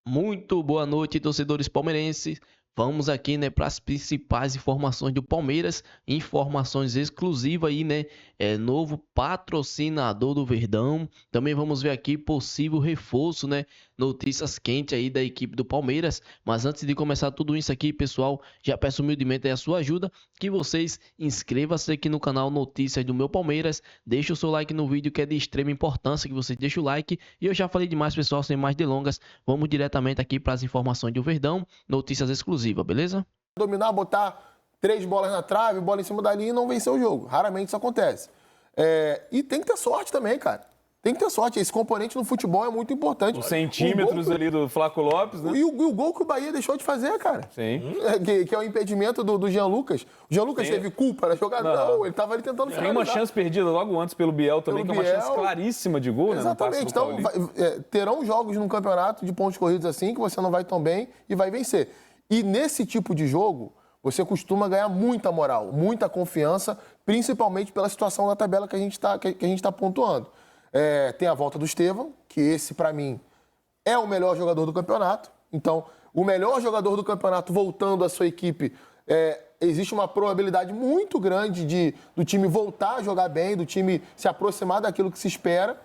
Muito boa noite, torcedores palmeirenses. Vamos aqui, né, para as principais informações do Palmeiras, informações exclusivas aí, né? Novo patrocinador do Verdão. Também vamos ver aqui possível reforço, né? Notícias quentes aí da equipe do Palmeiras. Mas antes de começar tudo isso aqui, pessoal, já peço humildemente aí a sua ajuda, que vocês inscrevam-se aqui no canal Notícias do Meu Palmeiras, deixe o seu like no vídeo que é de extrema importância que você deixe o like. E eu já falei demais, pessoal, sem mais delongas. Vamos diretamente aqui para as informações do Verdão, notícias exclusivas, beleza? Dominar, botar 3 bolas na trave, bola em cima da linha e não vencer o jogo. Raramente isso acontece. E tem que ter sorte também, cara. Tem que ter sorte. Esse componente no futebol é muito importante. Os centímetros ali do Flaco Lopes, né? E o gol que o Bahia deixou de fazer, cara. Sim. Que é o impedimento do Jean Lucas. O Jean Lucas teve culpa na jogada? Não, ele estava ali tentando finalizar. Tem uma chance perdida logo antes pelo Biel também, que é uma chance claríssima de gol, exatamente. né? Então, terão jogos num campeonato de pontos corridos assim que você não vai tão bem e vai vencer. E nesse tipo de jogo, você costuma ganhar muita moral, muita confiança, principalmente pela situação da tabela que a gente tá pontuando. Tem a volta do Estevão, que esse, para mim, é o melhor jogador do campeonato. Então, o melhor jogador do campeonato voltando à sua equipe, existe uma probabilidade muito grande do time voltar a jogar bem, do time se aproximar daquilo que se espera,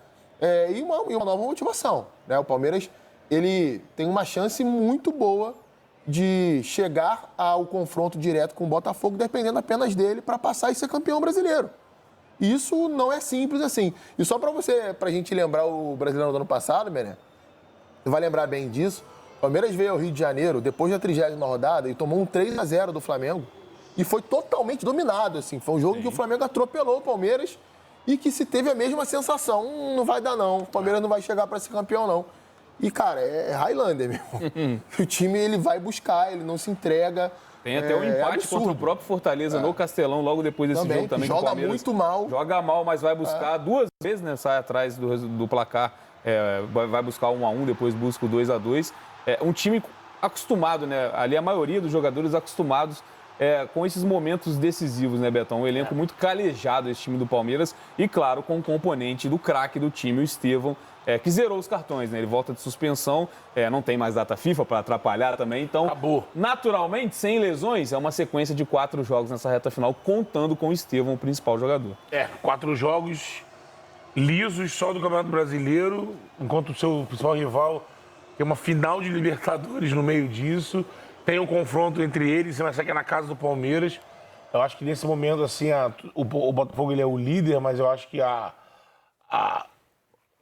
e uma nova motivação, né? O Palmeiras, ele tem uma chance muito boa de chegar ao confronto direto com o Botafogo, dependendo apenas dele, para passar e ser campeão brasileiro. Isso não é simples assim. E só pra gente lembrar o Brasileirão do ano passado, Bené, você vai lembrar bem disso, o Palmeiras veio ao Rio de Janeiro, depois da 30ª rodada, e tomou um 3-0 do Flamengo, e foi totalmente dominado, assim. Foi um jogo que o Flamengo atropelou o Palmeiras e que se teve a mesma sensação, não vai dar não, o Palmeiras não vai chegar para ser campeão não. E, cara, é Highlander mesmo. O time, ele vai buscar, ele não se entrega. Tem até um empate contra o próprio Fortaleza no Castelão, logo depois desse jogo também. Joga muito mal. Joga mal, mas vai buscar duas vezes, né? Sai atrás do placar, vai buscar 1-1, depois busca o 2-2. Um time acostumado, né? Ali a maioria dos jogadores acostumados com esses momentos decisivos, né, Betão? Um elenco muito calejado, esse time do Palmeiras. E, claro, com o componente do craque do time, o Estevão, que zerou os cartões, né? Ele volta de suspensão, não tem mais data FIFA para atrapalhar também. Então, acabou. Naturalmente, sem lesões, é uma sequência de 4 jogos nessa reta final, contando com o Estevão, o principal jogador. 4 jogos lisos só do Campeonato Brasileiro, enquanto o seu principal rival tem uma final de Libertadores no meio disso. Tem um confronto entre eles, mas que é na casa do Palmeiras. Eu acho que nesse momento, assim, o Botafogo ele é o líder, mas eu acho que a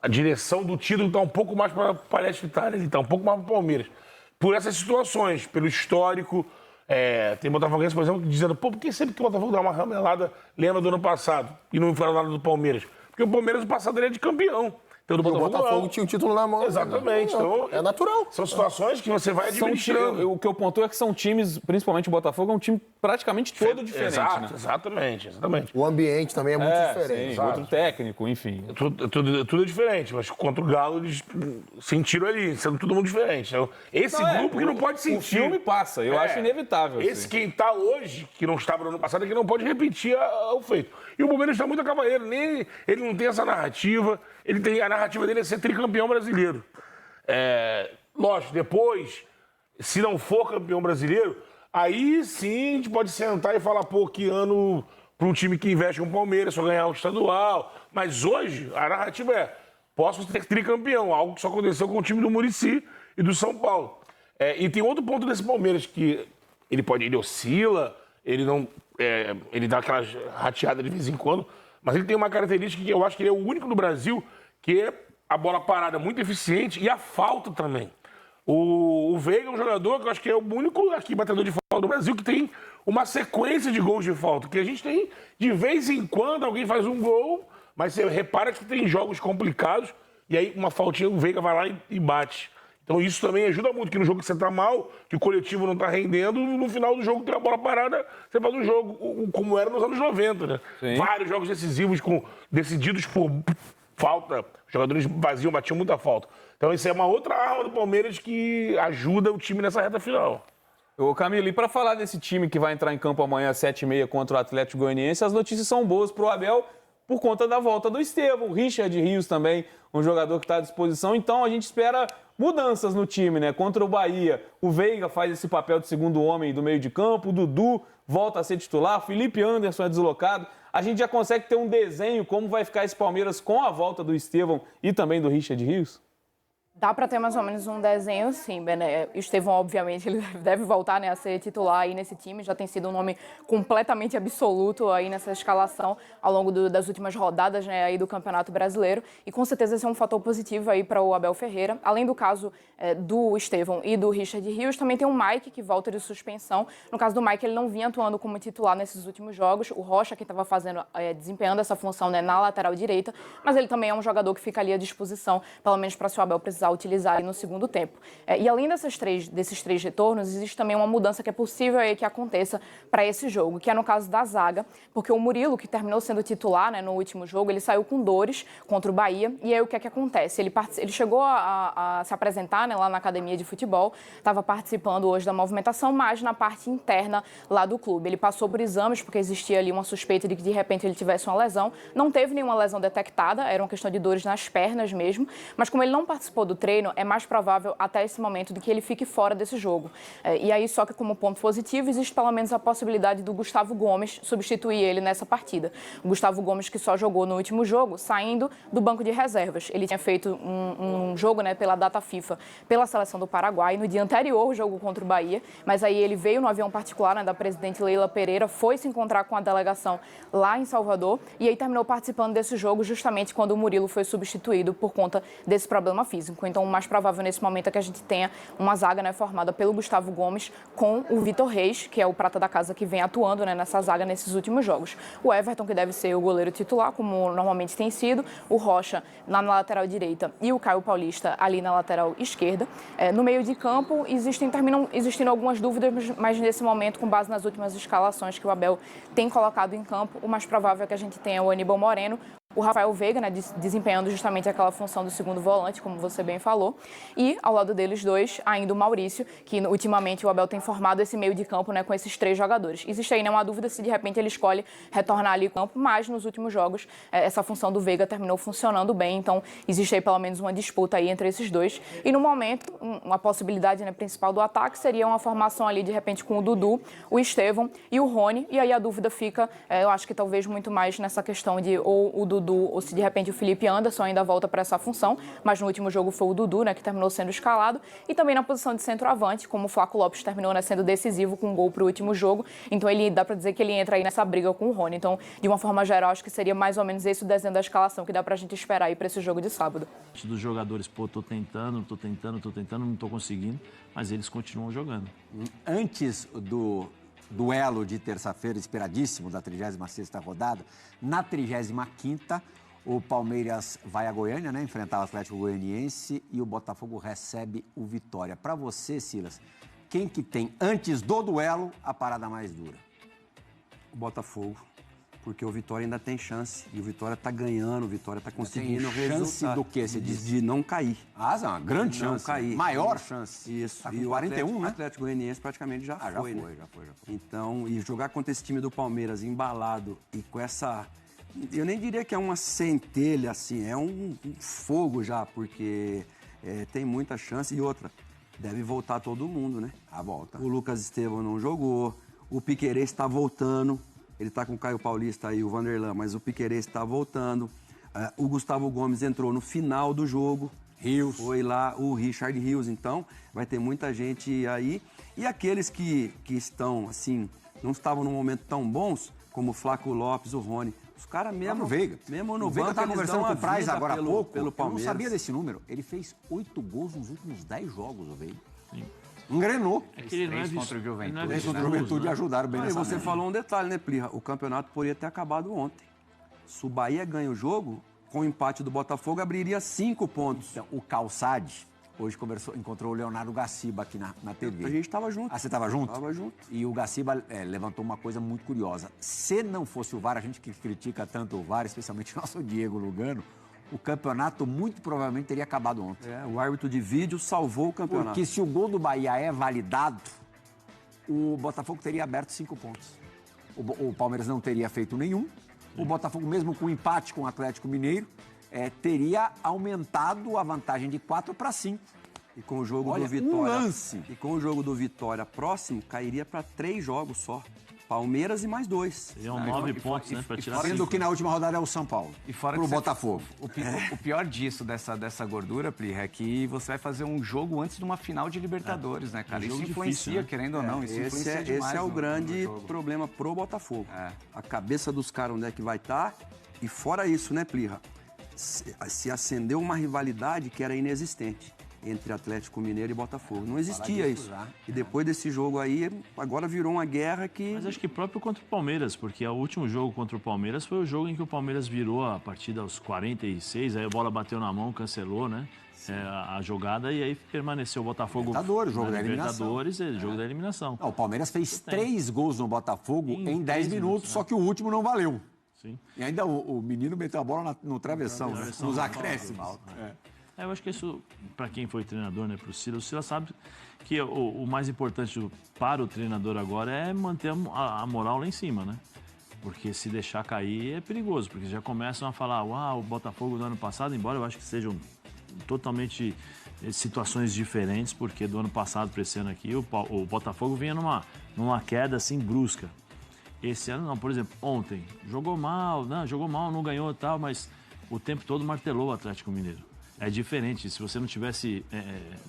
direção do título está um pouco mais para a Palestra Itália, ele está um pouco mais para o Palmeiras. Por essas situações, pelo histórico. Tem Botafoguense, por exemplo, dizendo, por que sempre que o Botafogo dá uma ramelada, lembra do ano passado e não fala nada do Palmeiras? Porque o Palmeiras, no passado, ele é de campeão. Então, o Botafogo tinha o título na mão. Exatamente. Então, é natural. São situações que você vai administrando. O que eu pontuo é que são times, principalmente o Botafogo, é um time praticamente todo diferente. Exato, né? exatamente. O ambiente também é muito diferente. Sim, outro técnico, enfim. Tudo é diferente, mas contra o Galo eles sentiram ali, sendo tudo muito diferente. Então, esse grupo que não pode sentir. O filme passa, eu acho inevitável. Esse quem está hoje, que não estava no ano passado, é que não pode repetir o feito. E o Palmeiras está muito a cavaleiro, ele não tem essa narrativa. A narrativa dele é ser tricampeão brasileiro. Lógico, depois, se não for campeão brasileiro, aí sim a gente pode sentar e falar, que ano para um time que investe com o Palmeiras, só ganhar o estadual. Mas hoje, a narrativa posso ser tricampeão, algo que só aconteceu com o time do Muricy e do São Paulo. E tem outro ponto desse Palmeiras, que ele oscila, ele dá aquelas rateadas de vez em quando, mas ele tem uma característica que eu acho que ele é o único no Brasil, que é a bola parada muito eficiente e a falta também. O Veiga é um jogador que eu acho que é o único aqui batedor de falta do Brasil que tem uma sequência de gols de falta, que a gente tem de vez em quando alguém faz um gol, mas você repara que tem jogos complicados e aí uma faltinha o Veiga vai lá e bate. Então isso também ajuda muito, que no jogo que você tá mal, que o coletivo não tá rendendo, no final do jogo tem a bola parada, você faz um jogo como era nos anos 90, né? Sim. Vários jogos decisivos decididos por falta, os jogadores vazios batiam muita falta. Então isso é uma outra arma do Palmeiras que ajuda o time nessa reta final. Ô Camilo, e para falar desse time que vai entrar em campo amanhã às 7h30 contra o Atlético Goianiense, as notícias são boas pro Abel, por conta da volta do Estevão, o Richard Rios também, um jogador que está à disposição. Então a gente espera mudanças no time, né? Contra o Bahia, o Veiga faz esse papel de segundo homem do meio de campo, o Dudu volta a ser titular, o Felipe Anderson é deslocado. A gente já consegue ter um desenho como vai ficar esse Palmeiras com a volta do Estevão e também do Richard Rios? Dá para ter mais ou menos um desenho, sim, né? O Estevão, obviamente, ele deve voltar, né, a ser titular aí nesse time. Já tem sido um nome completamente absoluto aí nessa escalação ao longo das últimas rodadas, né, aí do Campeonato Brasileiro. E com certeza esse é um fator positivo aí para o Abel Ferreira. Além do caso do Estevão e do Richard Rios, também tem o Mike, que volta de suspensão. No caso do Mike, ele não vinha atuando como titular nesses últimos jogos. O Rocha, que estava desempenhando essa função, né, na lateral direita. Mas ele também é um jogador que fica ali à disposição, pelo menos para se o Abel precisar utilizar no segundo tempo. E além desses três retornos, existe também uma mudança que é possível aí que aconteça para esse jogo, que é no caso da zaga, porque o Murilo, que terminou sendo titular, né, no último jogo, ele saiu com dores contra o Bahia, e aí o que é que acontece? Ele chegou a se apresentar, né, lá na academia de futebol, estava participando hoje da movimentação, mas na parte interna lá do clube. Ele passou por exames, porque existia ali uma suspeita de que de repente ele tivesse uma lesão. Não teve nenhuma lesão detectada, era uma questão de dores nas pernas mesmo, mas como ele não participou do treino, é mais provável até esse momento de que ele fique fora desse jogo. E aí, só que como ponto positivo, existe pelo menos a possibilidade do Gustavo Gomes substituir ele nessa partida. O Gustavo Gomes, que só jogou no último jogo, saindo do banco de reservas. Ele tinha feito um jogo, né, pela data FIFA, pela seleção do Paraguai, no dia anterior, o jogo contra o Bahia, mas aí ele veio no avião particular, né, da presidente Leila Pereira, foi se encontrar com a delegação lá em Salvador, e aí terminou participando desse jogo justamente quando o Murilo foi substituído por conta desse problema físico. Então, o mais provável nesse momento é que a gente tenha uma zaga, né, formada pelo Gustavo Gomes com o Vitor Reis, que é o prata da casa que vem atuando, né, nessa zaga nesses últimos jogos. O Everton, que deve ser o goleiro titular, como normalmente tem sido, o Rocha na lateral direita e o Caio Paulista ali na lateral esquerda. No meio de campo terminam existindo algumas dúvidas, mas nesse momento, com base nas últimas escalações que o Abel tem colocado em campo, o mais provável é que a gente tenha o Aníbal Moreno, o Rafael Veiga, né, desempenhando justamente aquela função do segundo volante, como você bem falou, e ao lado deles dois, ainda o Maurício, que ultimamente o Abel tem formado esse meio de campo, né, com esses três jogadores. Existe aí, né, uma dúvida se de repente ele escolhe retornar ali ao campo, mas nos últimos jogos essa função do Veiga terminou funcionando bem, então existe aí pelo menos uma disputa aí entre esses dois. E no momento, uma possibilidade, né, principal do ataque seria uma formação ali de repente com o Dudu, o Estevão e o Rony, e aí a dúvida fica, eu acho que talvez muito mais nessa questão de ou o Dudu ou se de repente o Felipe Anderson ainda volta para essa função, mas no último jogo foi o Dudu, né, que terminou sendo escalado, e também na posição de centroavante, como o Flaco Lopes terminou, né, sendo decisivo com um gol para o último jogo, então ele dá para dizer que ele entra aí nessa briga com o Rony. Então, de uma forma geral, acho que seria mais ou menos esse o desenho da escalação que dá para a gente esperar aí para esse jogo de sábado. Dos jogadores, tô tentando, não tô conseguindo, mas eles continuam jogando. Antes do duelo de terça-feira, esperadíssimo, da 36ª rodada, na 35ª, o Palmeiras vai a Goiânia, né, enfrentar o Atlético Goianiense, e o Botafogo recebe o Vitória. Para você, Silas, quem que tem, antes do duelo, a parada mais dura? O Botafogo, porque o Vitória ainda tem chance, e o Vitória tá ganhando, o Vitória tá conseguindo resultado. Chance do quê, você diz? De não cair. Ah, uma grande chance. Não cair. Maior chance. Isso. Tá com e 41, né? O Atlético Goianiense praticamente já foi, né? Já foi. Então, e jogar contra esse time do Palmeiras embalado e com essa... Eu nem diria que é uma centelha, assim, é um fogo já, porque tem muita chance. E outra, deve voltar todo mundo, né? A volta. O Lucas Estevão não jogou, o Piquerez está voltando, ele está com o Caio Paulista e o Vanderlan, mas o Piquerez está voltando. O Gustavo Gomes entrou no final do jogo. Rios. Foi lá o Richard Rios, então vai ter muita gente aí. E aqueles que estão, assim, não estavam num momento tão bons, como o Flaco Lopes, o Rony. Os caras mesmo... O Veiga. Mesmo no o Veiga banco, estava conversando com o Praz agora há pouco. Pelo Palmeiras. Eu não sabia desse número. Ele fez 8 gols nos últimos 10 jogos, o Veiga. Engrenou. Ele não é contra o Juventude. Três contra o Juventude ajudaram bem E nessa você média. falou um detalhe, né, Plirra? O campeonato poderia ter acabado ontem. Se o Bahia ganha o jogo, com o empate do Botafogo, abriria 5 pontos. Então, o Calçade hoje encontrou o Leonardo Gaciba aqui na TV. A gente estava junto. Ah, você estava junto? Tava junto. E o Gaciba levantou uma coisa muito curiosa. Se não fosse o VAR, a gente que critica tanto o VAR, especialmente o nosso Diego Lugano, o campeonato muito provavelmente teria acabado ontem. O árbitro de vídeo salvou o campeonato. Porque se o gol do Bahia é validado, o Botafogo teria aberto 5 pontos. O Palmeiras não teria feito nenhum o Botafogo, mesmo com empate com o Atlético Mineiro, teria aumentado a vantagem de 4 para 5. E com o jogo Olha, do Vitória. um lance. E com o jogo do Vitória próximo, cairia para 3 jogos só. Palmeiras e mais 2. Seriam 9 pontos, né? Para tirar Sendo que na última rodada é o São Paulo. E fora pro que Botafogo. O pior disso, dessa gordura, Plirra, é que você vai fazer um jogo antes de uma final de Libertadores, né, cara? Um Isso jogo influencia, difícil, né? querendo ou não. Isso influencia demais. Esse é o no grande jogo. problema pro Botafogo. A cabeça dos caras onde é que vai estar. E fora isso, né, Plirra? Se acendeu uma rivalidade que era inexistente entre Atlético Mineiro e Botafogo. Não existia isso. E depois desse jogo aí, agora virou uma guerra que... Mas acho que próprio contra o Palmeiras, porque o último jogo contra o Palmeiras foi o jogo em que o Palmeiras virou a partida aos 46, aí a bola bateu na mão, cancelou, né? A jogada e aí permaneceu o Botafogo Libertadores, jogo da eliminação. Libertadores, jogo da eliminação. Não, o Palmeiras fez 3 gols no Botafogo em 10 minutos, só que o último não valeu. Sim. E ainda o menino meteu a bola no travessão, né? Nos acréscimos. Eu acho que isso, para quem foi treinador, né, para o Silas sabe que o mais importante para o treinador agora é manter a moral lá em cima, né? Porque se deixar cair é perigoso, porque já começam a falar, o Botafogo do ano passado, embora eu acho que sejam totalmente situações diferentes, porque do ano passado para esse ano aqui, o Botafogo vinha numa queda assim brusca. Esse ano não, por exemplo, ontem, jogou mal, não ganhou e tal, mas o tempo todo martelou o Atlético Mineiro. É diferente, se você não tivesse,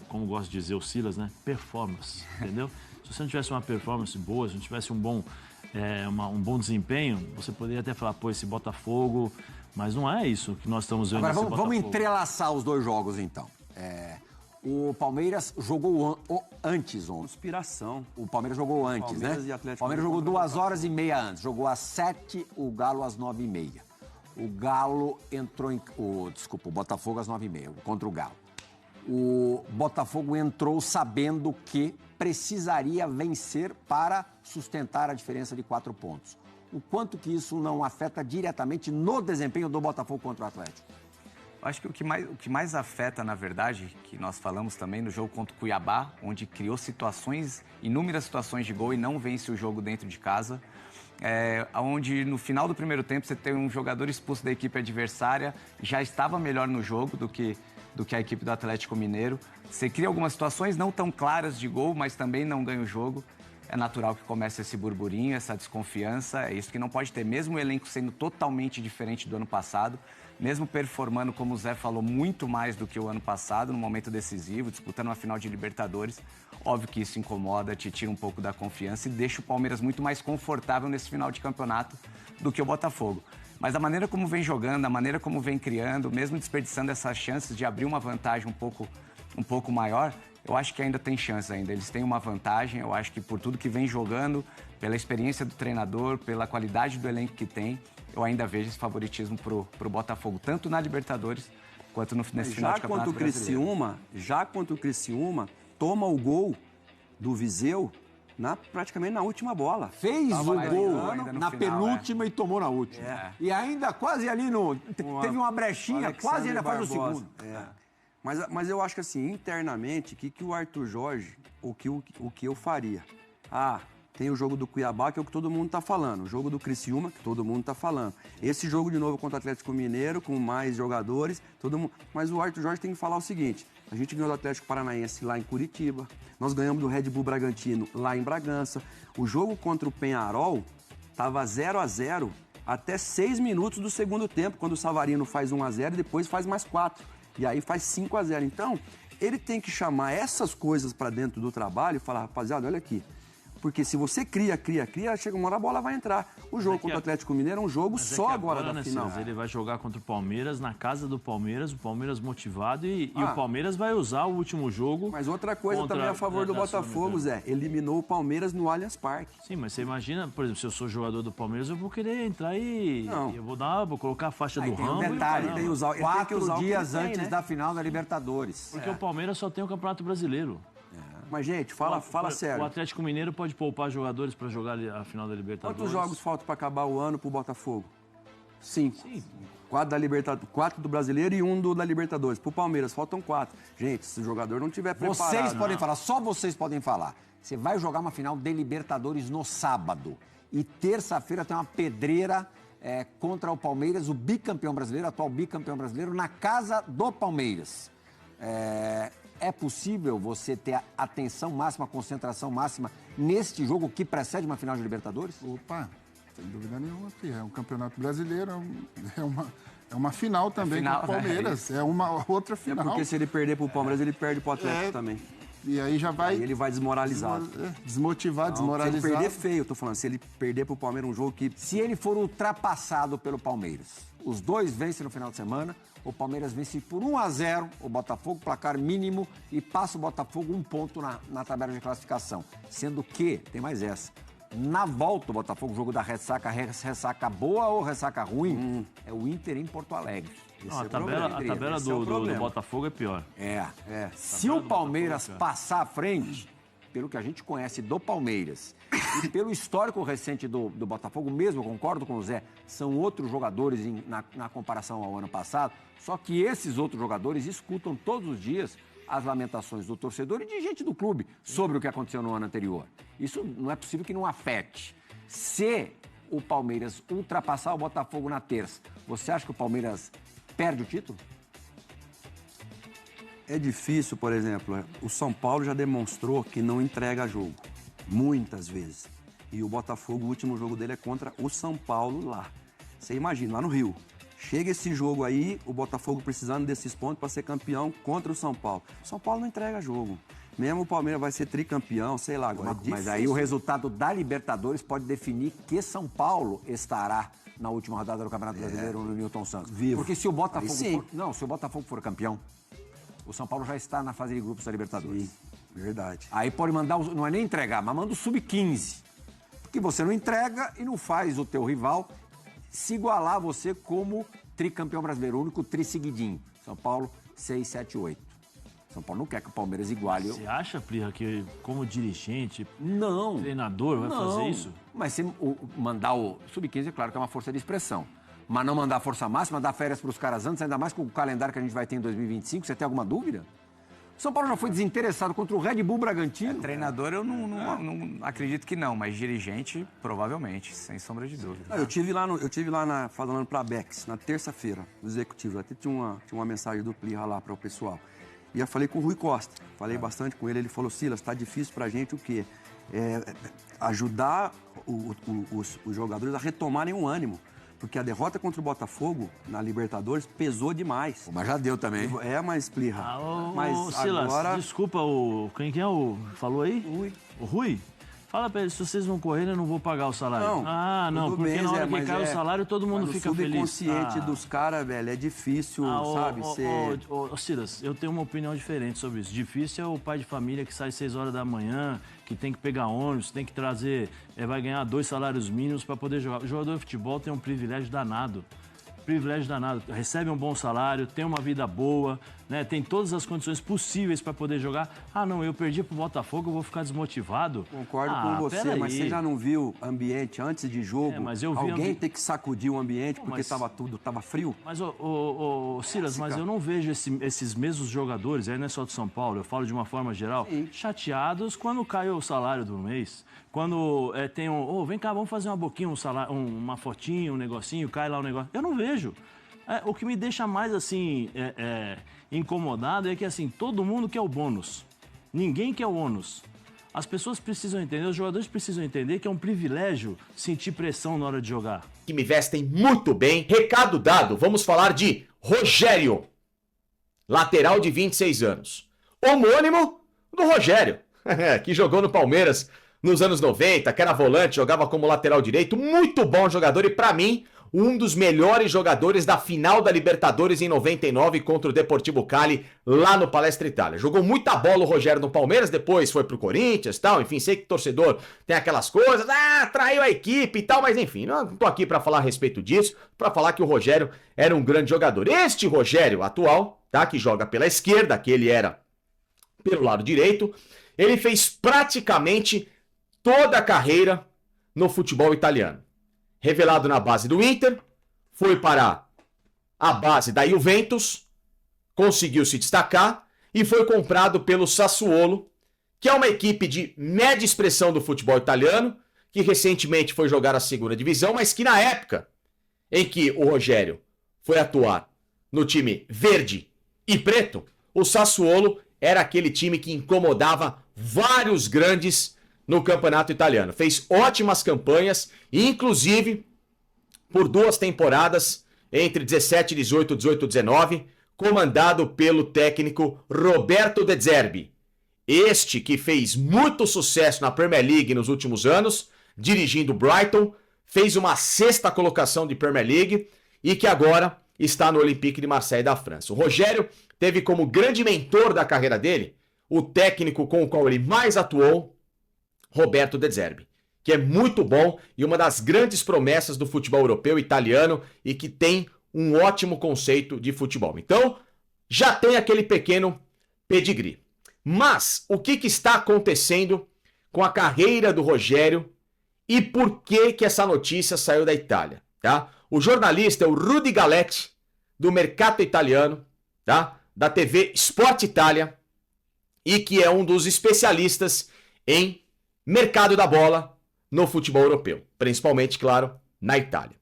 como gosta de dizer o Silas, né, performance, entendeu? Se você não tivesse uma performance boa, se não tivesse um bom desempenho, você poderia até falar, esse Botafogo, mas não é isso que nós estamos vendo. Agora, nesse vamos Botafogo. entrelaçar os dois jogos, então. O Palmeiras jogou antes ontem. Conspiração. O Palmeiras jogou antes, Palmeiras né? e Atlético O Palmeiras jogou Mineiro 2 horas e meia antes. Jogou às 7, o Galo às 9h30. O Galo entrou o Botafogo às 9h30, contra o Galo. O Botafogo entrou sabendo que precisaria vencer para sustentar a diferença de 4 pontos. O quanto que isso não afeta diretamente no desempenho do Botafogo contra o Atlético? Acho que o que mais afeta, na verdade, que nós falamos também no jogo contra o Cuiabá, onde criou inúmeras situações de gol e não vence o jogo dentro de casa, onde no final do primeiro tempo você tem um jogador expulso da equipe adversária, já estava melhor no jogo do que a equipe do Atlético Mineiro. Você cria algumas situações não tão claras de gol, mas também não ganha o jogo. É natural que comece esse burburinho, essa desconfiança. É isso que não pode ter, mesmo o elenco sendo totalmente diferente do ano passado, mesmo performando, como o Zé falou, muito mais do que o ano passado, no momento decisivo, disputando uma final de Libertadores. Óbvio que isso incomoda, te tira um pouco da confiança e deixa o Palmeiras muito mais confortável nesse final de campeonato do que o Botafogo. Mas a maneira como vem jogando, a maneira como vem criando, mesmo desperdiçando essas chances de abrir uma vantagem um pouco maior, eu acho que ainda tem chance ainda. Eles têm uma vantagem, eu acho que por tudo que vem jogando, pela experiência do treinador, pela qualidade do elenco que tem, eu ainda vejo esse favoritismo pro Botafogo, tanto na Libertadores quanto nesse final de campeonato brasileiro. Já contra o Criciúma, toma o gol do Viseu praticamente na última bola. Fez o gol na final, penúltima e tomou na última. E ainda quase ali teve uma brechinha, quase ainda faz o segundo. Mas eu acho que assim, internamente, o que o Arthur Jorge, o que eu faria? Tem o jogo do Cuiabá, que é o que todo mundo tá falando. O jogo do Criciúma, que todo mundo tá falando. Esse jogo de novo contra o Atlético Mineiro, com mais jogadores, todo mundo... Mas o Arthur Jorge tem que falar o seguinte: a gente ganhou do Atlético Paranaense lá em Curitiba, nós ganhamos do Red Bull Bragantino lá em Bragança. O jogo contra o Peñarol tava 0-0 até 6 minutos do segundo tempo, quando o Savarino faz 1-0 e depois faz mais 4. E aí faz 5-0. Então, ele tem que chamar essas coisas para dentro do trabalho e falar, rapaziada, olha aqui. Porque se você cria, chega uma hora a bola vai entrar. O jogo contra o Atlético Mineiro é um jogo só agora da final. Ele vai jogar contra o Palmeiras, na casa do Palmeiras, o Palmeiras motivado e o Palmeiras vai usar o último jogo. Mas outra coisa também a favor do Botafogo, Zé, eliminou o Palmeiras no Allianz Parque. Sim, mas você imagina, por exemplo, se eu sou jogador do Palmeiras, eu vou querer entrar e eu vou colocar a faixa do Rambo. Um detalhe, tem que usar 4 dias antes da final da Libertadores. Porque o Palmeiras só tem o Campeonato Brasileiro. Mas, gente, fala sério. O Atlético Mineiro pode poupar jogadores para jogar a final da Libertadores. Quantos jogos faltam para acabar o ano pro Botafogo? 5. 4 da Libertadores, 4 do Brasileiro e 1 da Libertadores. Pro Palmeiras faltam 4. Gente, se o jogador não tiver preparado... Vocês podem falar, só vocês podem falar. Você vai jogar uma final de Libertadores no sábado. E terça-feira tem uma pedreira contra o Palmeiras, o bicampeão brasileiro, atual bicampeão brasileiro, na casa do Palmeiras. É possível você ter atenção máxima, concentração máxima neste jogo que precede uma final de Libertadores? Opa, sem dúvida nenhuma, é um campeonato brasileiro, é uma final também com o Palmeiras, é uma outra final. Porque se ele perder pro Palmeiras, ele perde pro Atlético também. E aí já vai... Aí ele vai desmoralizado. Desmotivado, desmoralizado. Se ele perder, feio, eu tô falando. Se ele perder pro Palmeiras um jogo que... Se ele for ultrapassado pelo Palmeiras, os dois vencem no final de semana, o Palmeiras vence por 1-0 o Botafogo, placar mínimo, e passa o Botafogo 1 ponto na tabela de classificação. Sendo que, tem mais essa, na volta o Botafogo, jogo da ressaca boa ou ressaca ruim, é o Inter em Porto Alegre. Não, a tabela do Botafogo é pior. Se o Palmeiras passar à frente, pelo que a gente conhece do Palmeiras e pelo histórico recente do Botafogo, mesmo, eu concordo com o Zé, são outros jogadores na comparação ao ano passado, só que esses outros jogadores escutam todos os dias as lamentações do torcedor e de gente do clube sobre o que aconteceu no ano anterior. Isso não é possível que não afete. Se o Palmeiras ultrapassar o Botafogo na terça, você acha que o Palmeiras perde o título? É difícil, por exemplo, o São Paulo já demonstrou que não entrega jogo, muitas vezes. E o Botafogo, o último jogo dele é contra o São Paulo lá. Você imagina, lá no Rio. Chega esse jogo aí, o Botafogo precisando desses pontos para ser campeão contra o São Paulo. O São Paulo não entrega jogo. Mesmo o Palmeiras vai ser tricampeão, sei lá. Agora mas aí o resultado da Libertadores pode definir que São Paulo estará na última rodada do Campeonato Brasileiro no Newton Santos. Vivo. Porque se o Botafogo se o Botafogo for campeão, o São Paulo já está na fase de grupos da Libertadores. Sim, verdade. Aí pode mandar, não é nem entregar, mas manda o sub-15. Porque você não entrega e não faz o teu rival se igualar a você como tricampeão brasileiro, o único tri-seguidinho. São Paulo, 6, 7, 8. São Paulo não quer que o Palmeiras iguale. Você acha, Plirra, que como dirigente, não, treinador vai fazer isso? Mas se mandar o sub-15, é claro que é uma força de expressão. Mas não mandar força máxima, dar férias para os caras antes, ainda mais com o calendário que a gente vai ter em 2025, você tem alguma dúvida? O São Paulo já foi desinteressado contra o Red Bull Bragantino. Treinador eu não acredito que não, mas dirigente, provavelmente, sem sombra de dúvida. Eu tive lá falando para a Bex, na terça-feira, no executivo. Até tinha uma mensagem do Plirra lá para o pessoal. E eu falei com o Rui Costa, falei bastante com ele. Ele falou: Silas, está difícil para a gente o quê? Ajudar os jogadores a retomarem um ânimo. Porque a derrota contra o Botafogo na Libertadores pesou demais. Mas já deu também. Mas Plirra. Mas Silas, agora... desculpa, quem que é o... Falou aí? Rui. O Rui? Fala pra eles, se vocês vão correr, eu não vou pagar o salário. Não, porque bem, na hora que cai o salário, todo mundo fica feliz. O subconsciente dos caras, velho, é difícil, sabe? Silas, eu tenho uma opinião diferente sobre isso. Difícil é o pai de família que sai 6 horas da manhã, que tem que pegar ônibus, tem que trazer, vai ganhar 2 salários mínimos para poder jogar. O jogador de futebol tem um privilégio danado. Recebe um bom salário, tem uma vida boa, né? Tem todas as condições possíveis para poder jogar. Eu perdi pro Botafogo, eu vou ficar desmotivado. Concordo com você, mas você já não viu ambiente antes de jogo? Mas eu vi alguém tem que sacudir o ambiente porque tava frio? Mas, Silas, mas eu não vejo esses mesmos jogadores, aí não é só do São Paulo, eu falo de uma forma geral, chateados quando cai o salário do mês. Quando tem vem cá, vamos fazer uma boquinha, uma fotinha, um negocinho, cai lá o negócio. Eu não vejo. O que me deixa mais, assim, incomodado é que, assim, todo mundo quer o bônus. Ninguém quer o ônus. As pessoas precisam entender, os jogadores precisam entender que é um privilégio sentir pressão na hora de jogar. Que me vestem muito bem. Recado dado, vamos falar de Rogério. Lateral de 26 anos. Homônimo do Rogério, que jogou no Palmeiras nos anos 90, que era volante, jogava como lateral direito, muito bom jogador e pra mim, um dos melhores jogadores da final da Libertadores em 99 contra o Deportivo Cali, lá no Palestra Itália. Jogou muita bola o Rogério no Palmeiras, depois foi pro Corinthians e tal, enfim, sei que torcedor tem aquelas coisas, traiu a equipe e tal, mas enfim, não tô aqui pra falar a respeito disso, pra falar que o Rogério era um grande jogador. Este Rogério atual, tá, que joga pela esquerda, que ele era pelo lado direito, ele fez praticamente toda a carreira no futebol italiano. Revelado na base do Inter, foi para a base da Juventus, conseguiu se destacar e foi comprado pelo Sassuolo, que é uma equipe de média expressão do futebol italiano, que recentemente foi jogar a segunda divisão, mas que na época em que o Rogério foi atuar no time verde e preto, o Sassuolo era aquele time que incomodava vários grandes no campeonato italiano. Fez ótimas campanhas, inclusive por 2 temporadas, entre 17 e 18, 18 e 19, comandado pelo técnico Roberto De Zerbi. Este que fez muito sucesso na Premier League nos últimos anos, dirigindo o Brighton, fez uma 6ª colocação de Premier League e que agora está no Olympique de Marseille da França. O Rogério teve como grande mentor da carreira dele o técnico com o qual ele mais atuou, Roberto De Zerbi, que é muito bom e uma das grandes promessas do futebol europeu e italiano e que tem um ótimo conceito de futebol. Então, já tem aquele pequeno pedigree. Mas, o que está acontecendo com a carreira do Rogério e por que essa notícia saiu da Itália, tá? O jornalista é o Rudy Galetti, do Mercato Italiano, tá? Da TV Sport Italia, e que é um dos especialistas em mercado da bola no futebol europeu, principalmente, claro, na Itália.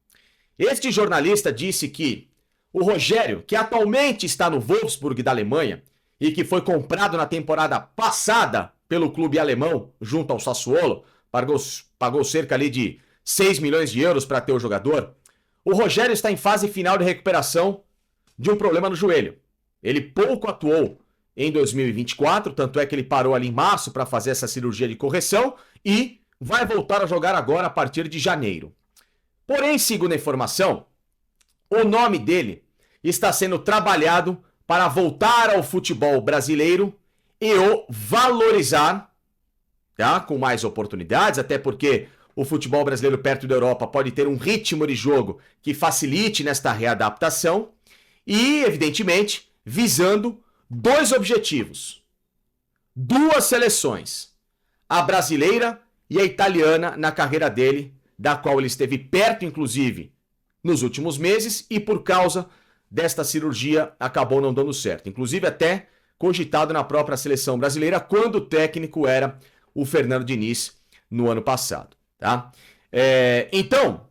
Este jornalista disse que o Rogério, que atualmente está no Wolfsburg da Alemanha e que foi comprado na temporada passada pelo clube alemão junto ao Sassuolo, pagou cerca ali de 6 milhões de euros para ter o jogador, o Rogério está em fase final de recuperação de um problema no joelho. Ele pouco atuou em 2024, tanto é que ele parou ali em março para fazer essa cirurgia de correção e vai voltar a jogar agora a partir de janeiro. Porém, segundo a informação, o nome dele está sendo trabalhado para voltar ao futebol brasileiro e o valorizar, tá? Com mais oportunidades, até porque o futebol brasileiro perto da Europa pode ter um ritmo de jogo que facilite nesta readaptação e, evidentemente, visando 2 objetivos. 2 seleções, a brasileira e a italiana na carreira dele, da qual ele esteve perto, inclusive, nos últimos meses e por causa desta cirurgia acabou não dando certo. Inclusive até cogitado na própria seleção brasileira quando o técnico era o Fernando Diniz no ano passado. Tá? Então,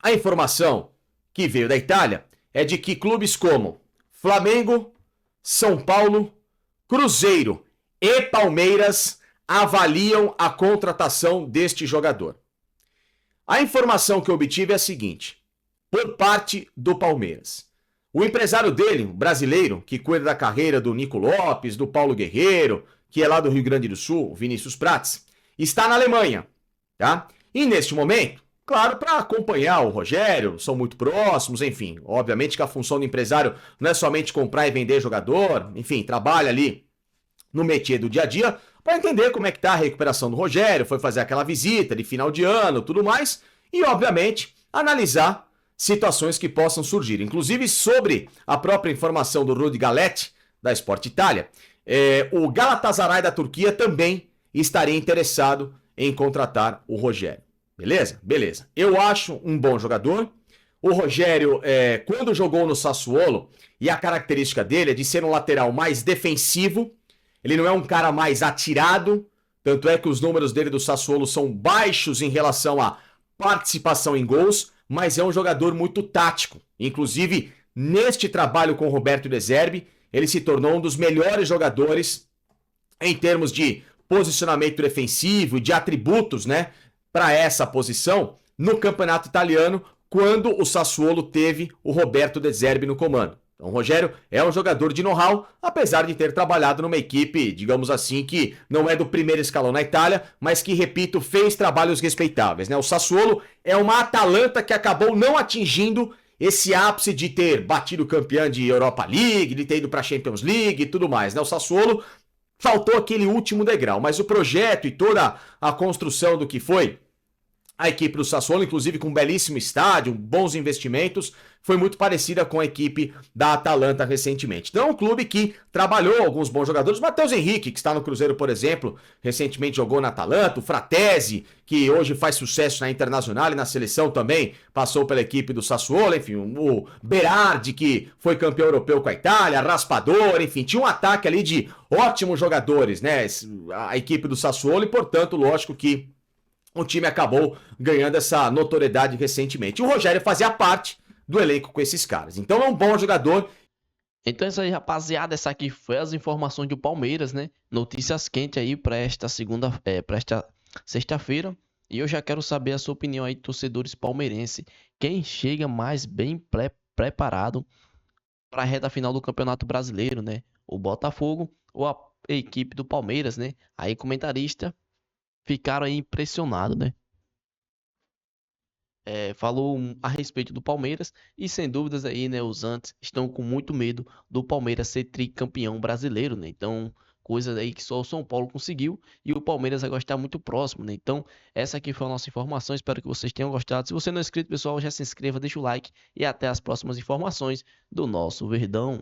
a informação que veio da Itália é de que clubes como Flamengo, São Paulo, Cruzeiro e Palmeiras avaliam a contratação deste jogador. A informação que eu obtive é a seguinte, por parte do Palmeiras. O empresário dele, um brasileiro, que cuida da carreira do Nico Lopes, do Paulo Guerreiro, que é lá do Rio Grande do Sul, o Vinícius Prats, está na Alemanha, tá? E neste momento, claro, para acompanhar o Rogério, são muito próximos, enfim, obviamente que a função do empresário não é somente comprar e vender jogador, enfim, trabalha ali no métier do dia a dia, para entender como é que tá a recuperação do Rogério, foi fazer aquela visita de final de ano, tudo mais, e obviamente analisar situações que possam surgir. Inclusive sobre a própria informação do Rudy Galetti, da Sport Italia, o Galatasaray da Turquia também estaria interessado em contratar o Rogério. Beleza? Beleza. Eu acho um bom jogador. O Rogério, quando jogou no Sassuolo, e a característica dele é de ser um lateral mais defensivo, ele não é um cara mais atirado, tanto é que os números dele do Sassuolo são baixos em relação à participação em gols, mas é um jogador muito tático. Inclusive, neste trabalho com o Roberto De Zerbi, ele se tornou um dos melhores jogadores em termos de posicionamento defensivo e de atributos, né, para essa posição no campeonato italiano, quando o Sassuolo teve o Roberto De Zerbi no comando. Então, o Rogério é um jogador de know-how, apesar de ter trabalhado numa equipe, digamos assim, que não é do primeiro escalão na Itália, mas que, repito, fez trabalhos respeitáveis, né? O Sassuolo é uma Atalanta que acabou não atingindo esse ápice de ter batido campeão de Europa League, de ter ido para a Champions League e tudo mais, né? O Sassuolo faltou aquele último degrau, mas o projeto e toda a construção do que foi a equipe do Sassuolo, inclusive com um belíssimo estádio, bons investimentos, foi muito parecida com a equipe da Atalanta recentemente. Então, um clube que trabalhou alguns bons jogadores. Matheus Henrique, que está no Cruzeiro, por exemplo, recentemente jogou na Atalanta. O Fratesi, que hoje faz sucesso na Internacional e na seleção também, passou pela equipe do Sassuolo. Enfim, o Berardi, que foi campeão europeu com a Itália, Raspador, enfim, tinha um ataque ali de ótimos jogadores, né? A equipe do Sassuolo e, portanto, lógico que o time acabou ganhando essa notoriedade recentemente. O Rogério fazia parte do elenco com esses caras. Então é um bom jogador. Então é isso aí, rapaziada. Essa aqui foi as informações do Palmeiras, né? Notícias quentes aí para esta sexta-feira. E eu já quero saber a sua opinião aí, torcedores palmeirenses. Quem chega mais bem preparado para a reta final do Campeonato Brasileiro, né? O Botafogo ou a equipe do Palmeiras, né? Aí comentarista ficaram aí impressionados, né? Falou a respeito do Palmeiras e sem dúvidas aí, né, os antes estão com muito medo do Palmeiras ser tricampeão brasileiro, né? Então, coisa aí que só o São Paulo conseguiu e o Palmeiras vai estar muito próximo, né? Então, essa aqui foi a nossa informação, espero que vocês tenham gostado. Se você não é inscrito, pessoal, já se inscreva, deixa o like e até as próximas informações do nosso Verdão.